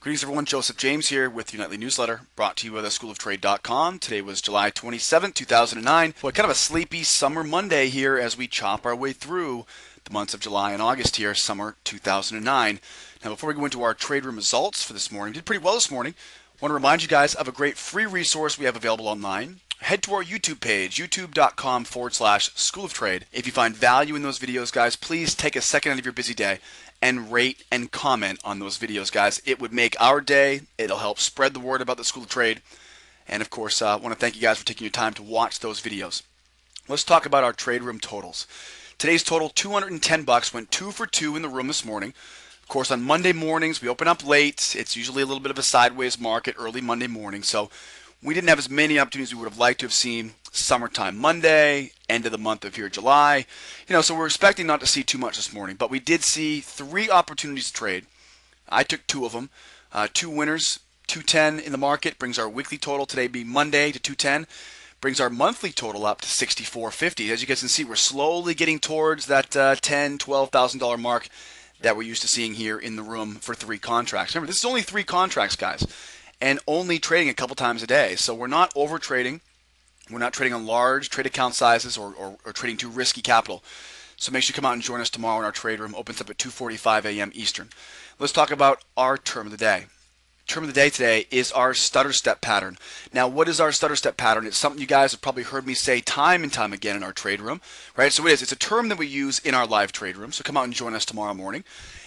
Greetings everyone, Joseph James here with your nightly newsletter brought to you by theschooloftrade.com. Today was July 27, 2009. Well, kind of a sleepy summer Monday here as we chop our way through the months of July and August here, summer 2009. Now before we go into our trade room results for this morning, did pretty well this morning. I want to remind you guys of a great free resource we have available online. Head to our YouTube page, youtube.com/School of Trade. If you find value in those videos, guys, please take a second out of your busy day and rate and comment on those videos, guys. It would make our day. It'll help spread the word about the School of Trade. And of course, I want to thank you guys for taking your time to watch those videos. Let's talk about our trade room totals. Today's total, $210, went 2 for 2 in the room this morning. Of course, on Monday mornings, we open up late. It's usually a little bit of a sideways market early Monday morning. So we didn't have as many opportunities we would have liked to have seen summertime Monday, end of the month of here, July. So we're expecting not to see too much this morning, but we did see 3 opportunities to trade. I took 2 of them. 2 winners, 210 in the market, brings our weekly total today be Monday to 210, brings our monthly total up to 64.50. As you guys can see, we're slowly getting towards that $10,000, $12,000 mark that we're used to seeing here in the room for 3 contracts. Remember, this is only 3 contracts, guys, and only trading a couple times a day. So we're not over trading. We're not trading on large trade account sizes or trading too risky capital. So make sure you come out and join us tomorrow in our trade room. Opens up at 2:45 a.m. Eastern. Let's talk about our term of the day. Term of the day today is our Stutter-Step Pattern. Now, what is our Stutter-Step Pattern? It's something you guys have probably heard me say time and time again in our trade room, right? So it's a term that we use in our live trade room. So come out and join us tomorrow morning.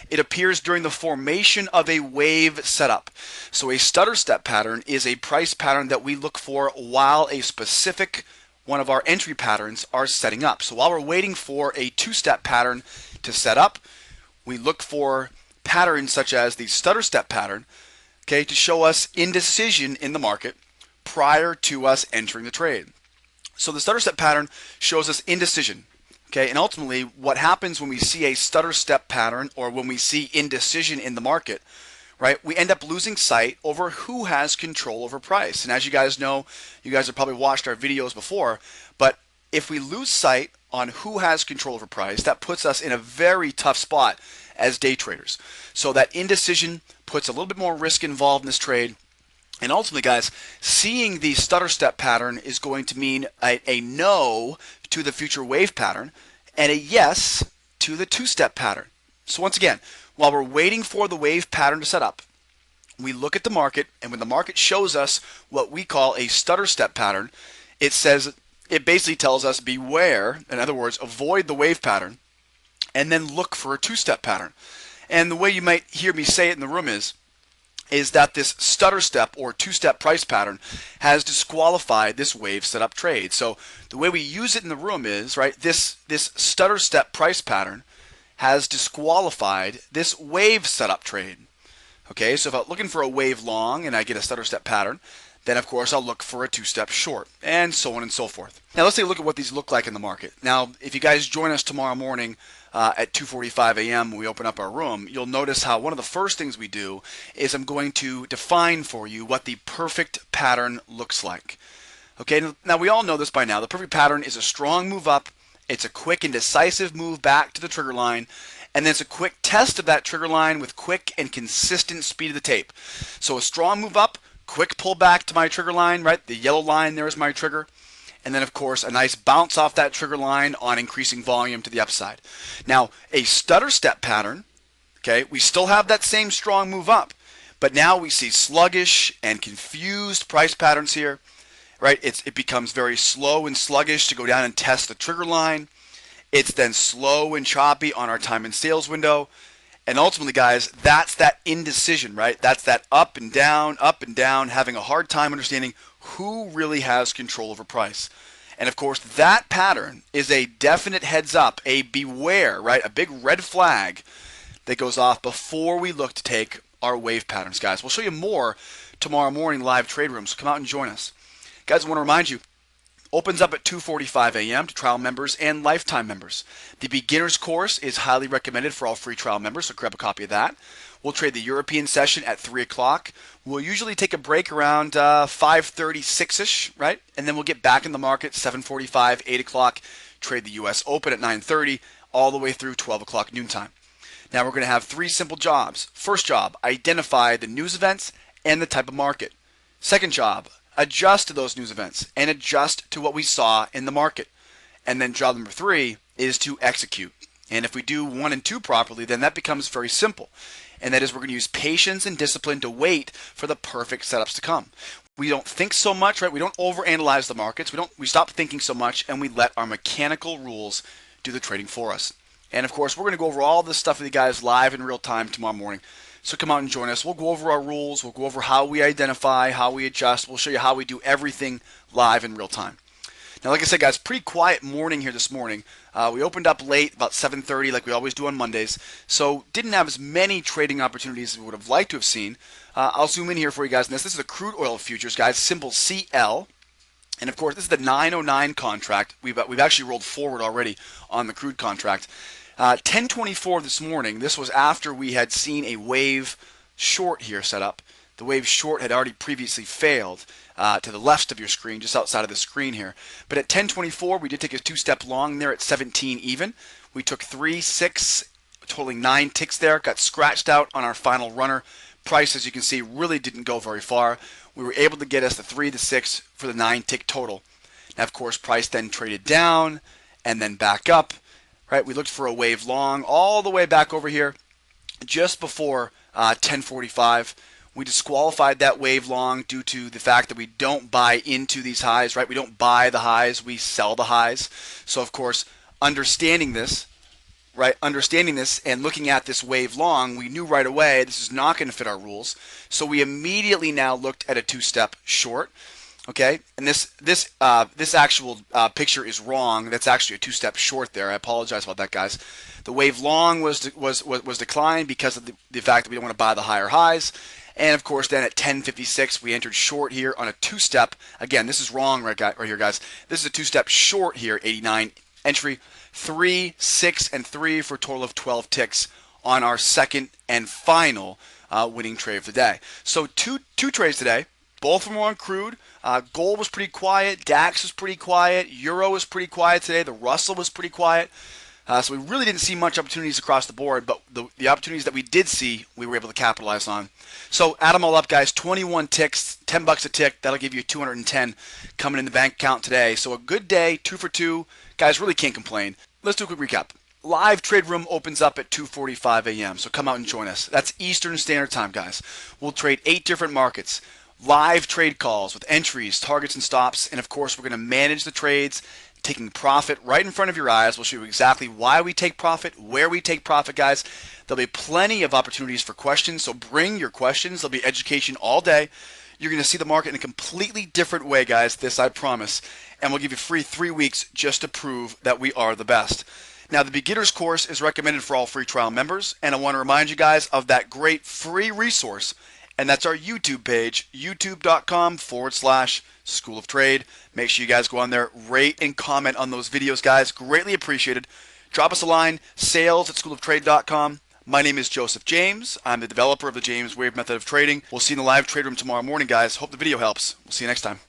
It appears during the formation of a wave setup. So a Stutter-Step pattern is a price pattern that we look for while a specific one of our entry patterns are setting up. So while we're waiting for a 2-step pattern to set up, we look for patterns such as the Stutter-Step pattern, okay, to show us indecision in the market prior to us entering the trade. So the Stutter-Step pattern shows us indecision. Okay, and ultimately, what happens when we see a Stutter-Step pattern or when we see indecision in the market, right, we end up losing sight over who has control over price. And as you guys know, you guys have probably watched our videos before, but if we lose sight on who has control over price, that puts us in a very tough spot as day traders. So that indecision puts a little bit more risk involved in this trade. And ultimately, guys, seeing the Stutter-Step pattern is going to mean a no to the future wave pattern and a yes to the 2-step pattern. So once again, while we're waiting for the wave pattern to set up, we look at the market, and when the market shows us what we call a Stutter-Step pattern, it basically tells us beware, in other words, avoid the wave pattern, and then look for a 2-step pattern. And the way you might hear me say it in the room is that this Stutter-Step or 2-step price pattern has disqualified this wave setup trade. So the way we use it in the room is, right, this Stutter-Step price pattern has disqualified this wave setup trade. Okay, so if I'm looking for a wave long and I get a Stutter-Step pattern, then of course I'll look for a 2-step short, and so on and so forth. Now let's take a look at what these look like in the market. Now, if you guys join us tomorrow morning at 2:45 a.m. when we open up our room, you'll notice how one of the first things we do is I'm going to define for you what the perfect pattern looks like. Okay, now we all know this by now. The perfect pattern is a strong move up, it's a quick and decisive move back to the trigger line, and then it's a quick test of that trigger line with quick and consistent speed of the tape. So a strong move up, quick pull back to my trigger line, right? The yellow line there is my trigger. And then, of course, a nice bounce off that trigger line on increasing volume to the upside. Now, a Stutter-Step pattern, okay, we still have that same strong move up, but now we see sluggish and confused price patterns here, right? It becomes very slow and sluggish to go down and test the trigger line. It's then slow and choppy on our time and sales window. And ultimately, guys, that's that indecision, right? That's that up and down, having a hard time understanding who really has control over price. And of course, that pattern is a definite heads up, a beware, right? A big red flag that goes off before we look to take our wave patterns, guys. We'll show you more tomorrow morning live trade room, so come out and join us. Guys, I want to remind you, opens up at 2:45 a.m. to trial members and lifetime members. The beginner's course is highly recommended for all free trial members, so grab a copy of that. We'll trade the European session at 3 o'clock. We'll usually take a break around 5:36-ish, right? And then we'll get back in the market 7:45, 8 o'clock, trade the U.S. Open at 9:30, all the way through 12 o'clock noontime. Now we're going to have 3 simple jobs. First job, identify the news events and the type of market. Second job, adjust to those news events and adjust to what we saw in the market. And then job number 3 is to execute. And if we do 1 and 2 properly, then that becomes very simple. And that is we're going to use patience and discipline to wait for the perfect setups to come. We don't think so much, right? We don't overanalyze the markets. We stop thinking so much, and we let our mechanical rules do the trading for us. And of course, we're going to go over all this stuff with you guys live in real time tomorrow morning. So come out and join us. We'll go over our rules. We'll go over how we identify, how we adjust. We'll show you how we do everything live in real time. Now, like I said, guys, pretty quiet morning here this morning. We opened up late, about 7:30, like we always do on Mondays. So didn't have as many trading opportunities as we would have liked to have seen. I'll zoom in here for you guys. This is the Crude Oil Futures, guys, symbol CL. And of course, this is the 909 contract. We've actually rolled forward already on the crude contract. 10:24 this morning. This was after we had seen a wave short here set up. The wave short had already previously failed to the left of your screen, just outside of the screen here. But at 10:24, we did take a 2-step long there at 17 even. We took 3, 6, totaling 9 ticks there. Got scratched out on our final runner. Price, as you can see, really didn't go very far. We were able to get us the 3, the 6 for the 9 tick total. Now, of course, price then traded down and then back up. Right? We looked for a wave long all the way back over here just before 10:45. We disqualified that wave long due to the fact that we don't buy into these highs, right? We don't buy the highs, we sell the highs. So of course, understanding this, right? Understanding this and looking at this wave long, we knew right away this is not going to fit our rules. So we immediately now looked at a 2-step short. Okay, and this actual picture is wrong. That's actually a 2-step short there. I apologize about that, guys. The wave long was declined because of the fact that we don't want to buy the higher highs. And of course, then at 10:56, we entered short here on a 2-step. Again, this is wrong right here, guys. This is a 2-step short here, 89 entry, 3, 6, and 3 for a total of 12 ticks on our second and final winning trade of the day. So two trades today. Both of them were on crude. Gold was pretty quiet. DAX was pretty quiet. Euro was pretty quiet today. The Russell was pretty quiet. So we really didn't see much opportunities across the board, but the opportunities that we did see, we were able to capitalize on. So add them all up, guys. 21 ticks, $10 a tick. That'll give you 210 coming in the bank account today. So a good day, 2 for 2. Guys, really can't complain. Let's do a quick recap. Live trade room opens up at 2:45 a.m. So come out and join us. That's Eastern Standard Time, guys. We'll trade 8 different markets. Live trade calls with entries, targets, and stops. And of course, we're going to manage the trades, taking profit right in front of your eyes. We'll show you exactly why we take profit, where we take profit, guys. There'll be plenty of opportunities for questions, so bring your questions. There'll be education all day. You're going to see the market in a completely different way, guys. This I promise. And we'll give you free 3 weeks just to prove that we are the best. Now, the beginner's course is recommended for all free trial members. And I want to remind you guys of that great free resource. And that's our YouTube page, youtube.com/School of Trade. Make sure you guys go on there, rate and comment on those videos, guys. Greatly appreciated. Drop us a line, sales@schooloftrade.com. My name is Joseph James. I'm the developer of the James Wave method of trading. We'll see you in the live trade room tomorrow morning, guys. Hope the video helps. We'll see you next time.